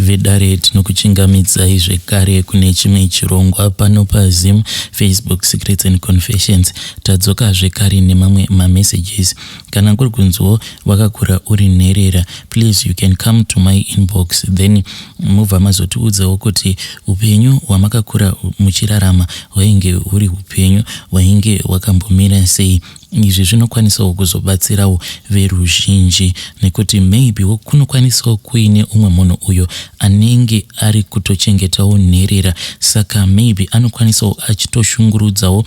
vedare tinokuchingamidzai zvekare kune chimwe chirongwa pano paZim Facebook Secrets and Confessions. Tadzoka zvekare nemamwe mamessages. Kana kuri kunzwo wakakura uri nherera, please you can come to my inbox, then mubva mazotiudzawo kuti upenyu hwamakakura muchirarama hwainge huri upenyu hwainge wakambomira sei. Izvi zvinokwanisawo kuzobatsirawo veruzhinji, nekuti maybe kunokwanisawo kuine umwe munhu uyo anenge ari kutochengetawo nherera, saka maybe anokwanisawo achitoshungurudzawo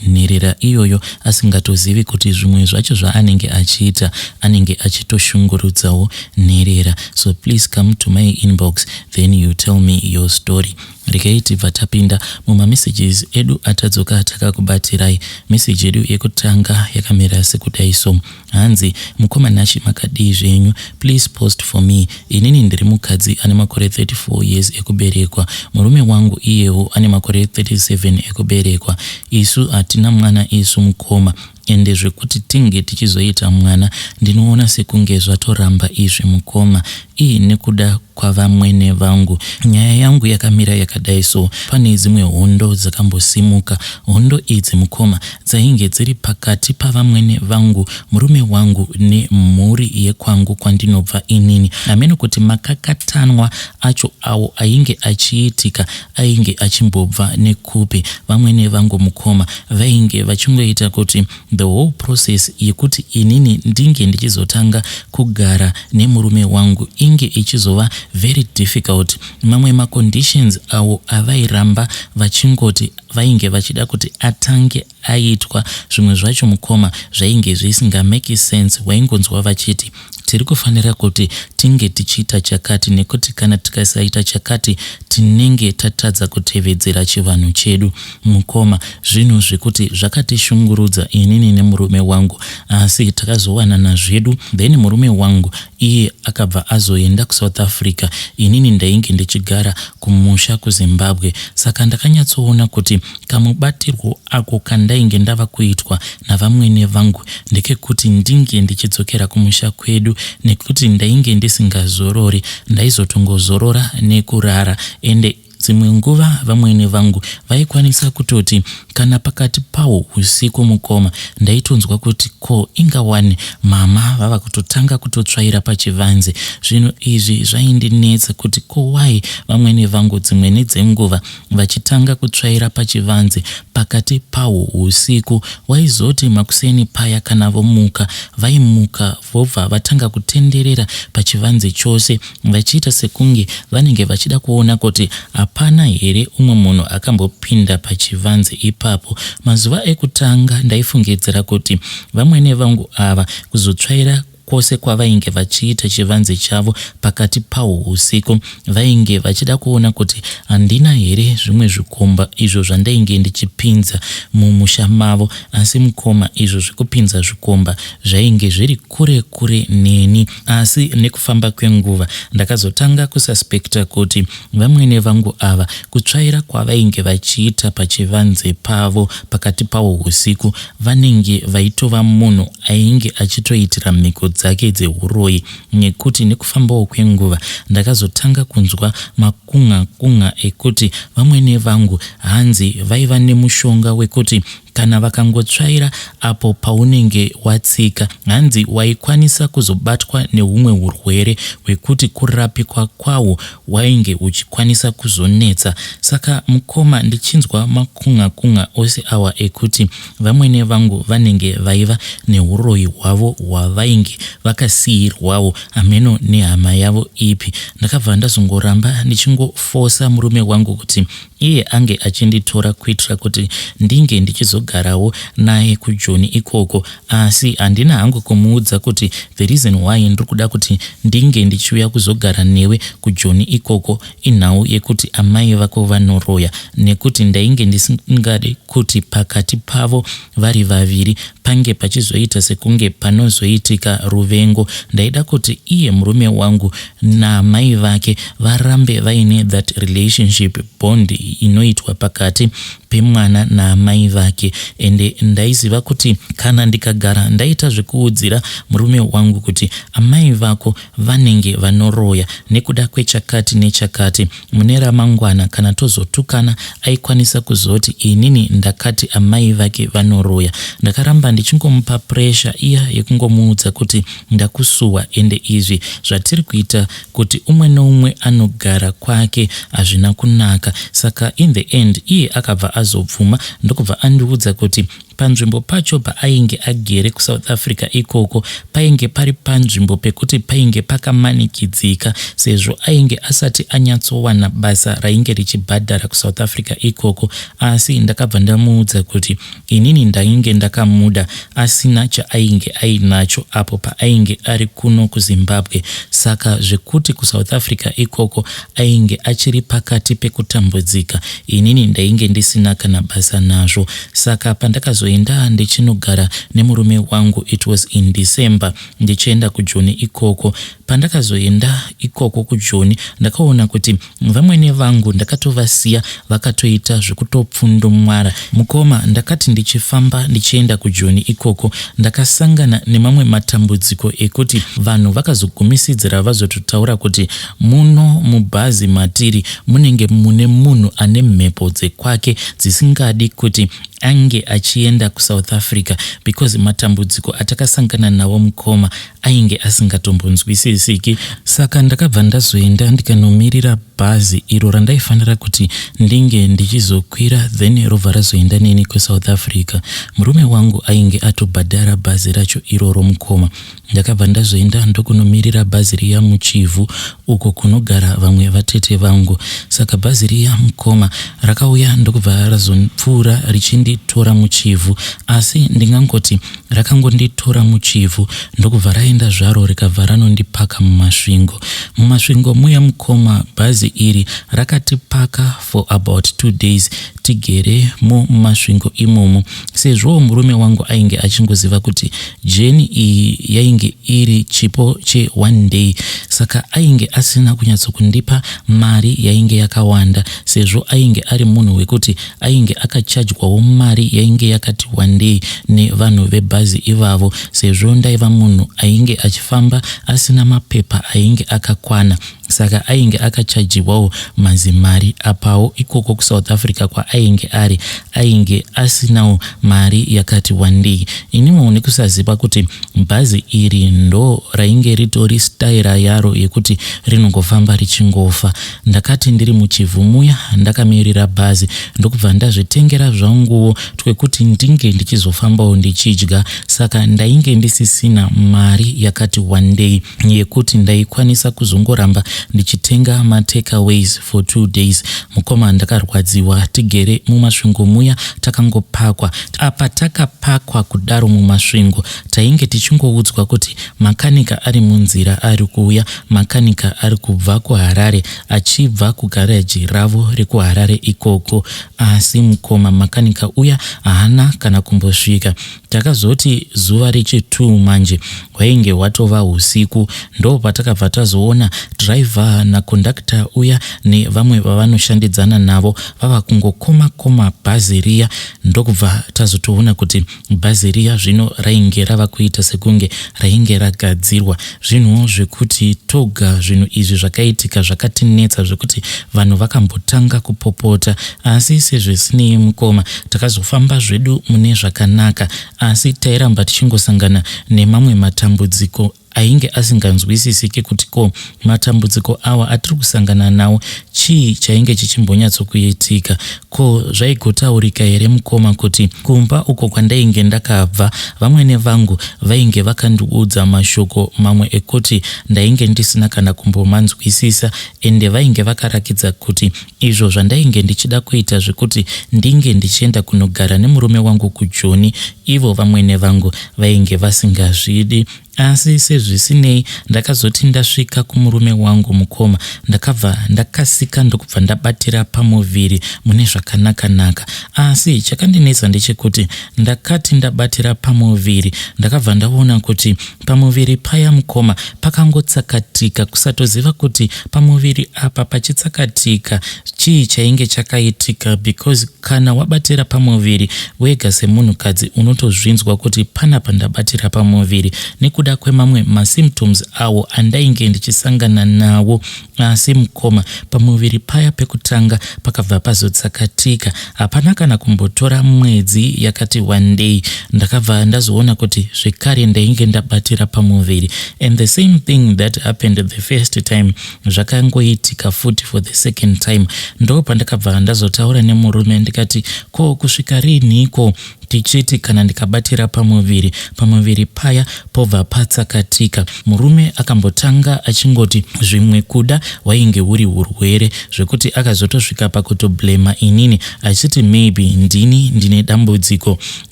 nherera iyoyo asingatozivi kuti zvimwe zvacho zvaanenge achiita anenge achitoshungurudzawo nherera. So please come to my inbox, then you tell me your story. Regai vatapinda mumamessages edu atadzoka takakubatirai. Message edu yekutanga yakamira sekudai so: hanzi mukomana makadii zvenyu, please post for me. Inini ndiri mukadzi ane makore 34 years ekuberekwa. Murume wangu iyewo ane makore 37 ekuberekwa. Isu hatina mwana isu mukoma, ende zvekuti tinge tichizoita mwana ndinoona sekunge zvatoramba izvi mukoma. Iyi nekuda kwavamwene vangu. Nyaya yangu yakamira yakadai so: pane dzimwe hondo dzakambosimuka. Hondo idzi mukoma dzainge dziri pakati pavamwene vangu, murume wangu nemhuri yekwangu kwandinobva inini. Ameno kuti makakatanwa acho awo ainge achiitika ainge achimbobva nekupi. Vamwene vangu mukoma vainge vachingoita kuti the whole process yekuti inini ndinge ndichizotanga kugara nemurume wangu inge ichizova very difficult. Mamwe maconditions awo avairamba vachingoti vainge vachida kuti atange aitwa. Zvimwe zvacho mukoma zvainge zvisinga make sense. Waingonzwa vachiti tiri kufanira kuti tinge tichiita chakati, nekuti kana tikasaita chakati tinenge tatadza kutevedzera chivanhu chedu mukoma. Zvinhu zvekuti zvakatishungurudza inini nemurume wangu, asi takazowana nazvedu. Then murume wangu iye akabva azoenda kuSouth Africa, inini ndainge ndichigara kumusha kuZimbabwe. Saka ndakanyatsoona kuti kamubatirwo ako kandainge ndava kuitwa navamwene vangu ndekekuti ndinge ndichidzokera kumusha kwedu, nekuti ndainge ndisingazorori, ndaizotongozorora nekurara. Ende dzimwe nguva vamwene vangu vaikwanisa kutoti kana pakati pawo usiku mukoma ndaitonzwa kuti ko ingawani mama vava kutotanga kutotsvaira pachivanze. Zvino izvi zvaindinetsa kuti ko wai vamwene vangu dzimweni dzenguva vachitanga kutsvaira pachivanze pakati pawo usiku. Waizoti makuseni paya kana vomuka vaimuka vobva vatanga kutenderera pachivanze chose vachiita sekunge vanenge vachida kuona kuti hapana here umwe munhu akambopinda pachivanze ipapo. Mazuva ekutanga ndaifungidzira kuti vamwene vangu ava kuzotsvaira kwose kwavainge vachiita chivanze chavo pakati pawo usiku vainge vachida kuona kuti handina here zvimwe zvikomba izvo zvandainge ndichipinza mumusha mavo. Asi mukoma izvo zvekupinza zvikomba zvainge zviri kure kure neni. Asi nekufamba kwenguva ndakazotanga kususpekta kuti vamwene vangu ava kutsvaira kwavainge vachiita pachivanze pavo pakati pawo usiku vanenge vaitova munhu ainge achitoitira mhiko dzake dzeuroyi. Nekuti nekufambawo kwenguva ndakazotanga kunzwa makunga ekuti vamwene vangu hanzi vaiva nemushonga wekuti kana vakangotsvaira apo paunenge watsika, hanzi waikwanisa kuzobatwa neumwe urwere hwekuti kurapikwa kwawo wainge uchikwanisa kuzonetsa. Saka mukoma ndichinzwa makunga ose awa ekuti vamwene vangu vanenge vaiva neuroyi hwavo hwavainge vakasiyirwawo ameno nehama yavo ipi. Ndakabva ndazongoramba ndichingofosa murume wangu kuti iye ange achinditora kuitira kuti ndinge ndichizogarawo naye kuJoni ikoko. Asi handina hangu kumuudza kuti the reason why ndiri kuda kuti ndinge ndichiuya kuzogara newe kuJoni ikoko inhau yekuti amai vako vanoroya, nekuti ndainge ndisingade kuti pakati pavo vari vaviri pange pachizoita sekunge panozoitika ruvengo. Ndaida kuti iye murume wangu namai vake varambe vaine that relationship bond inoitwa pakati pemwana naamai vake. Ende ndaiziva kuti kana ndikagara ndaita zvekuudzira murume wangu kuti amai vako vanenge vanoroya nekuda kwechakati nechakati, mune ramangwana kana tozotukana aikwanisa kuzoti inini ndakati amai vake vanoroya. Ndakaramba ndichingomupa presha iya yekungomuudza kuti ndakusuwa, ende izvi zvatiri kuita kuti umwe noumwe anogara kwake hazvina kunaka. Saka in the end iye akabva azobvuma ndokubva andiudza kuti panzvimbo pacho paainge agere kuSouth Africa ikoko painge pari panzvimbo pekuti painge pakamanikidzika, sezvo ainge asati anyatsowana basa rainge richibhadhara kuSouth Africa ikoko. Asi ndakabva ndamuudza kuti inini ndainge ndakamuda asina chaainge ainacho apo paainge ari kuno kuZimbabwe. Saka zvekuti kuSouth Africa ikoko ainge achiri pakati pekutambudzika, inini ndainge ndisina kana basa nazvo. Saka pandakazoenda ndichinogara nemurume wangu, it was in December, ndichienda kuJoni ikoko. Pandakazoenda ikoko kuJoni ndakaona kuti vamwene vangu ndakatovasiya vakatoita zvekutopfundumwara. Mukoma ndakati ndichifamba ndichienda kuJoni ikoko ndakasangana nemamwe matambudziko ekuti vanhu vakazogumisidzira vazototaura kuti muno mubhazi matiri munenge mune munhu ane mhepo dzekwake dzisingadi kuti ange achienda kuSouth Africa because matambudziko atakasangana nawo mukoma ainge asingatombonzwisisiki. Saka ndakabva ndazoenda ndikanomiririra bhazi iro randaifanira kuti ndinge ndichizokwira then robva razoenda neni kuSouth Africa. Murume wangu ainge atobhadhara bhazi racho iroro mukoma. Ndakabva ndazoenda ndokunomirira bhazi riya muChivhu uko kunogara vamwe vatete vangu. Saka bhazi riya mukoma rakauya ndokubva razopfuura richinditora muChivhu, asi ndingangoti rakangonditora muChivhu ndokubva raenda zvaro rikabva ranondipaka mumasvingo. Mumasvingo muya mukoma bhazi iri rakatipaka for about 2 days tigere mumasvingo imomo, sezvo murume wangu ainge achingoziva kuti jeni iyi yainge iri chipo che1 day. Saka ainge asina kunyatsokundipa mari yainge yakawanda, sezvo ainge ari munhu wekuti ainge akachajwawo mari yainge yakati 1 day nevanhu vebhazi ivavo, sezvo ndaiva munhu ainge achifamba asina mapepa ainge akakwana. Saka ainge akachajiwawo mazimari apawo ikoko kuSouth Africa kwaainge ari ainge asinawo mari yakati 1 day. Inimo nekusaziva kuti bhazi iri ndo rainge ritori staira yaro yekuti rinongofamba richingofa. Ndakati ndiri muChivhu muya ndakamirira bhazi ndokubva ndazvitengera zvanguwo twekuti ndinge ndichizofambawo ndichidya. Saka ndainge ndisisina mari yakati 1 day yekuti ndaikwanisa kuzongoramba ndichitenga matakeaways for 2 days. Mukoma ndakarwadziwa tigere mumasvingo muya takangopakwa. Apa takapakwa kudaro mumasvingo tainge tichingoudzwa kuti makanika ari munzira ari kuuya, makanika ari kubva kuHarare achibva kugaraji ravo rekuHarare ikoko. Asi mukoma makanika uya haana kana kumbosvika. Takazoti zuva rechi2 manje hwainge hwatova usiku, ndo patakabva tazoona driver nakondakta uya nevamwe vavanoshandidzana navo vava kungokoma bhazi riya. Ndokubva tazotoona kuti bhazi riya zvino rainge rava kuita sekunge rainge ragadzirwa. Zvinhu zvekuti toga zvinhu izvi zvakaitika zvakatinetsa zvekuti vanhu vakambotanga kupopota, asi sezvisinei mukoma takazofamba zvedu mune zvakanaka. Asi tairamba tichingosangana nemamwe matambudziko ainge asinganzwisisiki kuti ko matambudziko awa atiri kusangana nawo chii chainge chichimbonyatsokuitika. Ko zvaigotaurika here mukoma kuti kumba uko kwandainge ndakabva vamwene vangu vainge vakandiudza mashoko mamwe ekuti ndainge ndisina kana kumbomanzwisisa, ende vainge vakarakidza kuti izvo zvandainge ndichida kuita zvekuti ndinge ndichienda kunogara nemurume wangu kuJoni, ivo vamwene vangu vainge vasingazvidi. asi sezvisinei ndakazoti ndasvika kumurume wangu mukoma ndakabva ndakasika ndokubva ndabatira pamuviri mune zvakanaka-naka. Asi chakandinetsa ndechekuti ndakati ndabatira pamuviri ndakabva ndaona kuti pamuviri paya mukoma pakangotsakatika, kusatoziva kuti pamuviri apa pachitsakatika chii chainge chakaitika, because kana wabatira pamuviri wega semunhukadzi unotozvinzwa kuti panapa ndabatira pamuviri nekuda kwemamwe masymptoms awo andainge ndichisangana nawo. Asi mukoma pamuviri paya pekutanga pakabva pazotsakatika, hapana kana kumbotora mwedzi yakati 1 day ndakabva ndazoona kuti zvekare ndainge ndabatira pamuviri. And the same thing that happened the first time zvakangoitika futi for the second time. Ndo pandakabva ndazotaura nemurume ndikati ko kusvika rinhiko tichiti kana ndikabatira pamuviri paya pobva patsakatika. Murume akambotanga achingoti zvimwe kuda wainge uri urwere, zvekuti akazotosvika pakutoblema inini achiti maybe ndine dambudziko.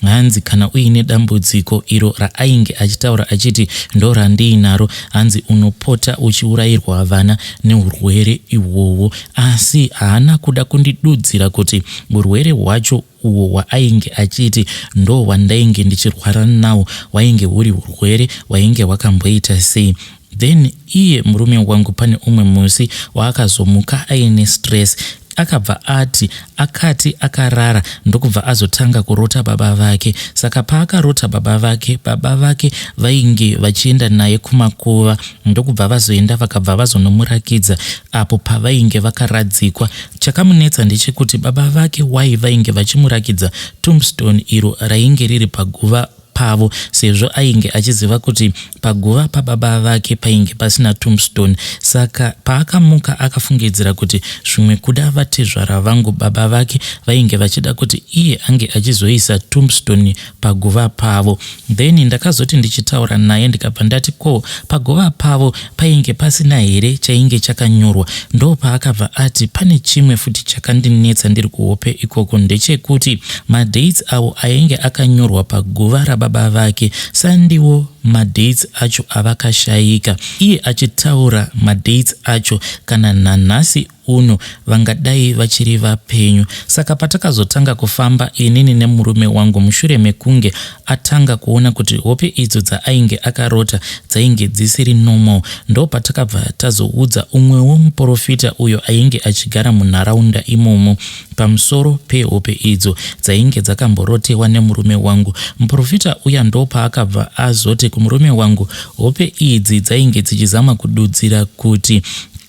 Hanzi kana uine dambudziko iro raainge achitaura achiti ndo randiinaro, hanzi unopota uchiurayirwa vana neurwere ihwohwo. Asi haana kuda kundidudzira kuti urwere hwacho uwo waainge achiti ndo wandainge ndichirwara nawo wainge uri urwere wainge wakamboita sei. Then iye murume wangu pane umwe musi waakazomuka aine stress, akabva akati akarara ndokubva azotanga kurota baba vake. Saka paakarota baba vake vainge vachienda naye kumakuva, ndokubva vazoenda vakabva vazonomurakidza apo pavainge vakaradzikwa. Chakamunetsa ndechekuti baba vake vainge vachimurakidza tombstone iro rainge riri paguva pavo, sezvo ainge achiziva kuti paguva pababa vake painge pasina tombstone. Saka paakamuka akafungidzira kuti zvimwe kuda vatezvara vangu baba vake vainge vachida kuti iye ange achizoisa tombstone paguva pavo. Then ndakazoti ndichitaura naye ndikabva ndati ko paguva pavo painge pasina here chainge chakanyorwa. Ndo paakabva ati pane chimwe futi chakandinetsa ndiri kuhope ikoko, ndechekuti madates avo ainge akanyorwa paguva rababa vake sandiwo madates acho avakashayika. Iye achitaura madates acho kana nanhasi uno vangadai vachiri vapenyu. Saka patakazotanga kufamba inini nemurume wangu mushure mekunge atanga kuona kuti hope idzo dzaainge akarota dzainge dzisiri normal, ndo patakabva tazoudza umwewo muprofita uyo ainge achigara munharaunda imomo pamusoro pehope idzo dzainge dzakamborotewa nemurume wangu. Muprofita uya ndo paakabva azoti kumurume wangu hope idzi dzainge dzichizama kududzira kuti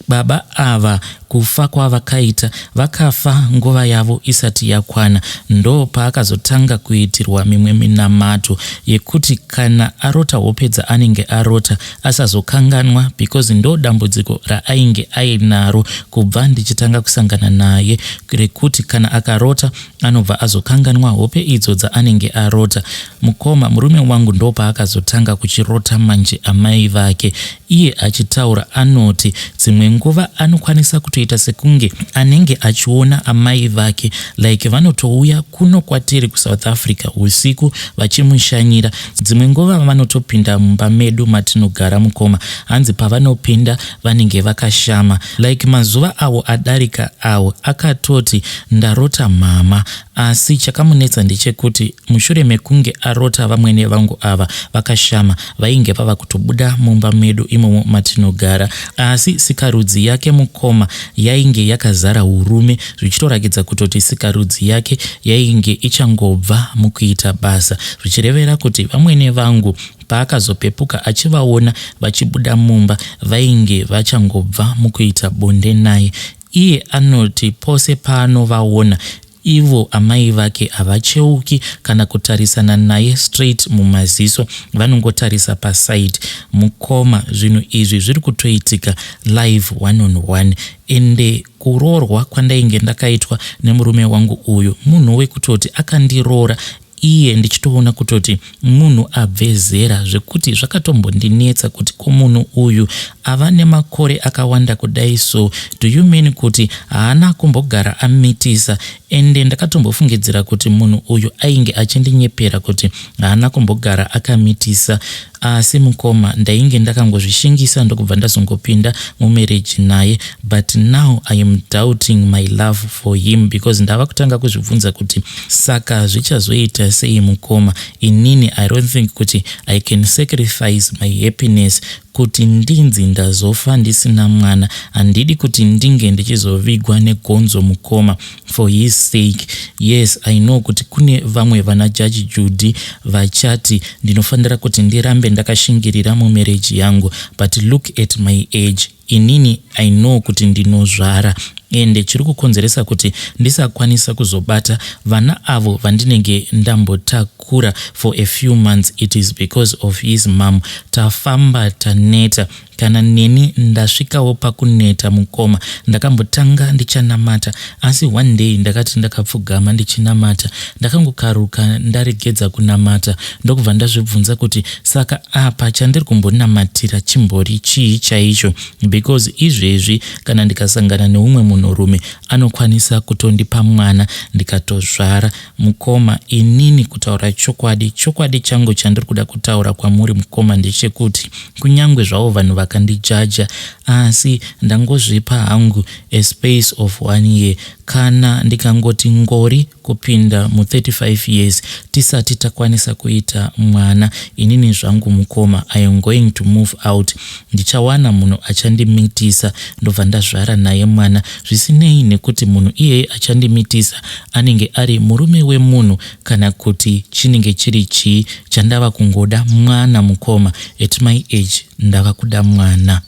baba ava kufa kwavakaita vakafa nguva yavo isati yakwana. Ndo paakazotanga kuitirwa mimwe minamato yekuti kana arota hope dzaanenge arota asazokanganwa, because ndo dambudziko raainge ainaro kubva ndichitanga kusangana naye, rekuti kana akarota anobva azokanganwa hope idzo dzaanenge arota. Mukoma murume wangu ndo paakazotanga kuchirota manje amai vake. Iye achitaura anoti dzimwe nguva anokwanisa kutoita sekunge anenge achiona amai vake like vanotouya kuno kwatiri kuSouth Africa usiku vachimushanyira. Dzimwe nguva vanotopinda mumba medu matinogara mukoma, hanzi pavanopinda vanenge vakashama. Like mazuva awo adarika awo akatoti ndarota mama. Asi chakamunetsa ndechekuti mushure mekunge arota Vamwene Vangu ava vakashama vainge vava kutobuda mumba medu imomo matinogara. Asi sikarudzi yake mukoma yainge yakazara urume, zvichitorakidza kutoti sikarudzi yake yainge ichangobva mukuita basa, zvichirevera kuti Vamwene Vangu paakazopepuka achivaona vachibuda mumba vainge vachangobva mukuita bonde naye. Iye anoti pose paanovaona ivo amai vake havacheuki kana kutarisana naye straight mumaziso, vanongotarisa paside. Mukoma zvinhu izvi zviri kutoitika live 1-on-1. Ende kuroorwa kwandainge ndakaitwa nemurume wangu uyu munhu wekutoti akandiroora iye ndichitoona kutoti munhu abve zera, zvekuti zvakatombondinetsa kuti ko munhu uyu ava nemakore akawanda kudai, so do you mean kuti haana kumbogara amitisa? Ende ndakatombofungidzira kuti munhu uyu ainge achindinyepera kuti haana kumbogara akamitisa. asi mukoma ndainge ndakangozvishingisa ndokubva ndazongopinda mumarriage naye, but now I am doubting my love for him because ndava kutanga kuzvibvunza kuti saka zvichazoita sei mukoma. Inini I don't think kuti I can sacrifice my happiness kuti ndinzi ndazofa ndisina mwana. Handidi kuti ndinge ndichizovigwa negonzo mukoma for his sake. Yes, I know kuti kune vamwe vana Judge Judy vachati ndinofanira kuti ndirambe ndakashingirira mumarriage yangu, but look at my age. Inini I know kuti ndinozvara ende chiri kukonzeresa kuti ndisakwanisa kuzobata vana avo vandinenge ndambotakura for a few months. It is because of his mom. Tafamba taneta, kana neni ndasvikawo pakuneta mukoma. Ndakambotanga ndichanamata, asi one day ndakati ndakapfugama ndichinamata ndakangokaruka ndaregedza kunamata, ndokubva ndazvibvunza kuti saka apa chandiri kumbonamatira chimbori chii chaicho, because izvezvi kana ndikasangana neumwe munhurume anokwanisa kutondipa mwana ndikatozvara. Mukoma, inini kutaura chokwadi changu chandiri kuda kutaura kwamuri mukoma ndechekuti kunyangwe zvavo vanhu vakandijaja, asi ndangozvipa hangu a space of 1 year. Kana ndikangoti ngori kupinda mu35 years tisati takwanisa kuita mwana, inini zvangu mukoma I am going to move out. Ndichawana munhu achandimitisa ndobva ndazvara naye mwana, zvisinei nekuti munhu iyeye achandimitisa anenge ari murume wemunhu kana kuti chinenge chiri chii. Chandava kungoda mwana mukoma. At my age ndava kuda mwana.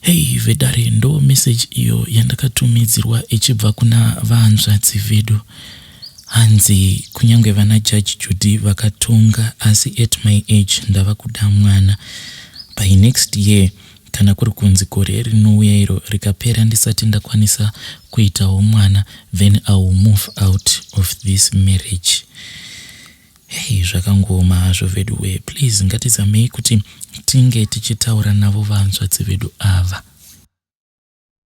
Hey vedare, ndo message iyo yandakatumidzirwa ichibva kuna vahanzvadzi vedu. Hanzi kunyange vana Judge Judy vakatonga, asi at my age ndava kuda mwana. By next year, kana kuri kunzi gore rinouya iro rikapera ndisati ndakwanisa kuitawo mwana, then I will move out of this marriage. Hey, zvakangoma hazvo vedu we. Please ngatizamei kuti tinge tichitaura navo vahanzvadzi vedu ava.